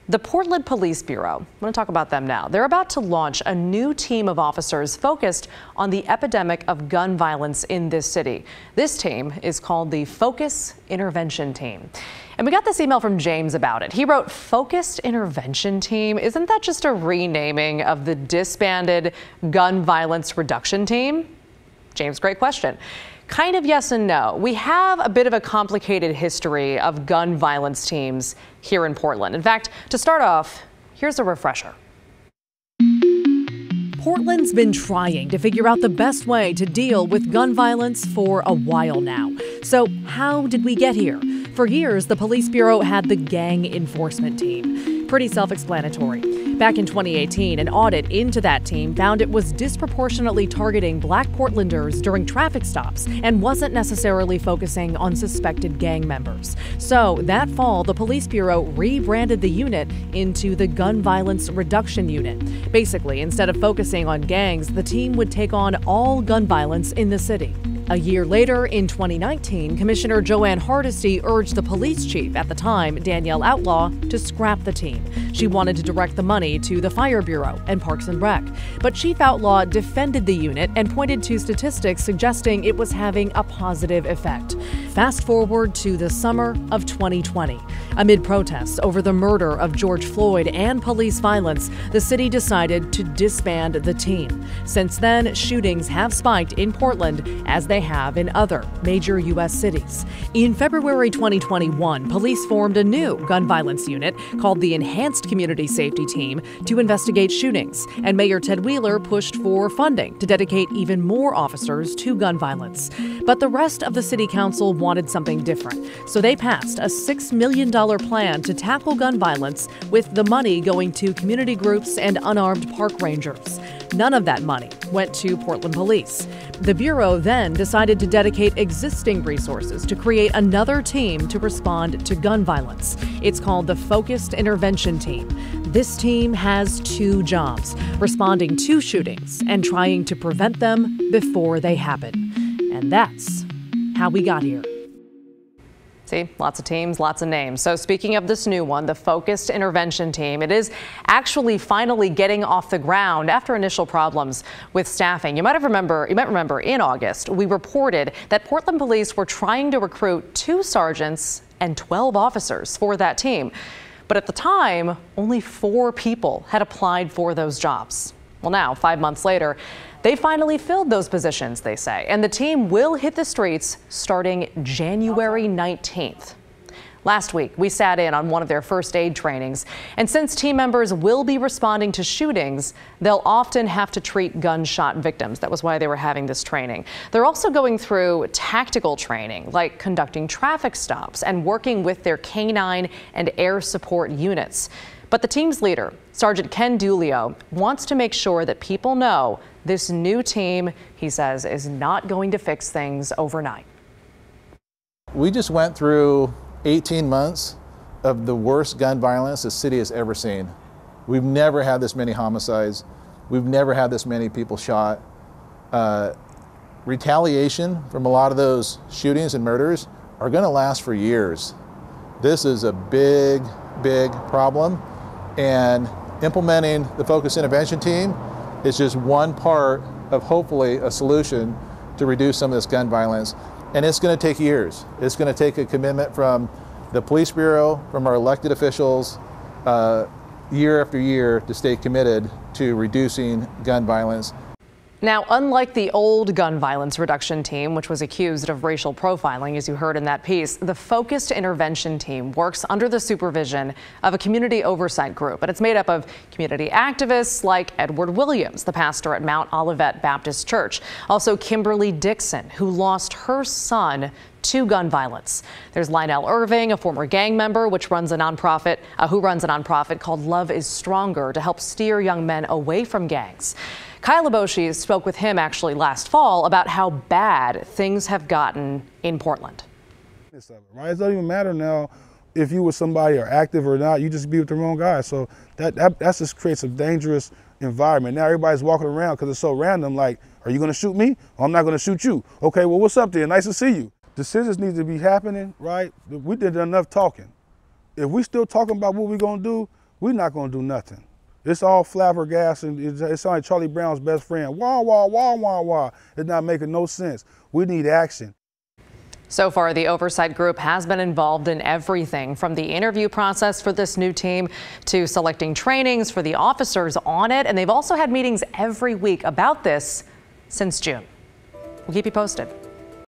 The Portland Police Bureau, I'm going to talk about them now. They're about to launch a new team of officers focused on the epidemic of gun violence in this city. This team is called the Focused Intervention Team. And we got this email from James about it. He wrote, Focused Intervention Team? Isn't that just a renaming of the disbanded Gun Violence Reduction Team? James, great question. Kind of yes and no. We have a bit of a complicated history of gun violence teams here in Portland. In fact, to start off, here's a refresher. Portland's been trying to figure out the best way to deal with gun violence for a while now. So how did we get here? For years, the Police Bureau had the Gang Enforcement Team. Pretty self-explanatory. Back in 2018, an audit into that team found it was disproportionately targeting Black Portlanders during traffic stops and wasn't necessarily focusing on suspected gang members. So that fall, the Police Bureau rebranded the unit into the Gun Violence Reduction Unit. Basically, instead of focusing on gangs, the team would take on all gun violence in the city. A year later, in 2019, Commissioner Joanne Hardesty urged the police chief at the time, Danielle Outlaw, to scrap the team. She wanted to direct the money to the Fire Bureau and Parks and Rec. But Chief Outlaw defended the unit and pointed to statistics suggesting it was having a positive effect. Fast forward to the summer of 2020. Amid protests over the murder of George Floyd and police violence, the city decided to disband the team. Since then, shootings have spiked in Portland as they have in other major U.S. cities. In February 2021, police formed a new gun violence unit called the Enhanced Community Safety Team to investigate shootings, and Mayor Ted Wheeler pushed for funding to dedicate even more officers to gun violence. But the rest of the city council wanted something different, so they passed a $6 million plan to tackle gun violence, with the money going to community groups and unarmed park rangers. None of that money went to Portland Police. The Bureau then decided to dedicate existing resources to create another team to respond to gun violence. It's called the Focused Intervention Team. This team has two jobs: responding to shootings and trying to prevent them before they happen. And that's how we got here. See, lots of teams, lots of names. So speaking of this new one, the Focused Intervention Team, it is actually finally getting off the ground after initial problems with staffing. You might remember in August, we reported that Portland police were trying to recruit 2 sergeants and 12 officers for that team. But at the time, only 4 people had applied for those jobs. Well, now, 5 months later, they finally filled those positions, they say, and the team will hit the streets starting January 19th. Last week, we sat in on one of their first aid trainings, and since team members will be responding to shootings, they'll often have to treat gunshot victims. That was why they were having this training. They're also going through tactical training, like conducting traffic stops and working with their canine and air support units. But the team's leader, Sergeant Ken Dulio, wants to make sure that people know this new team, he says, is not going to fix things overnight. We just went through 18 months of the worst gun violence the city has ever seen. We've never had this many homicides. We've never had this many people shot. Retaliation from a lot of those shootings and murders are going to last for years. This is a big, big problem. And implementing the Focused Intervention Team is just one part of hopefully a solution to reduce some of this gun violence. And it's going to take years. It's going to take a commitment from the Police Bureau, from our elected officials, year after year, to stay committed to reducing gun violence. Now, unlike the old gun violence reduction team, which was accused of racial profiling, as you heard in that piece, the Focused Intervention Team works under the supervision of a community oversight group. And it's made up of community activists like Edward Williams, the pastor at Mount Olivet Baptist Church. Also, Kimberly Dixon, who lost her son to gun violence. There's Lionel Irving, a former gang member, who runs a nonprofit called Love is Stronger to help steer young men away from gangs. Kyle Aboshi spoke with him actually last fall about how bad things have gotten in Portland. Right? It doesn't even matter now if you with somebody are active or not. You just be with the wrong guy. So that just creates a dangerous environment. Now everybody's walking around because it's so random. Like, are you going to shoot me? Oh, I'm not going to shoot you. Okay, well, what's up there? Nice to see you. Decisions need to be happening, right? We did enough talking. If we still talking about what we're gonna do, we're not gonna do nothing. It's all flabbergasting. It's like Charlie Brown's best friend. Wah, wah, wah, wah, wah. It's not making no sense. We need action. So far, the oversight group has been involved in everything from the interview process for this new team to selecting trainings for the officers on it. And they've also had meetings every week about this since June. We'll keep you posted.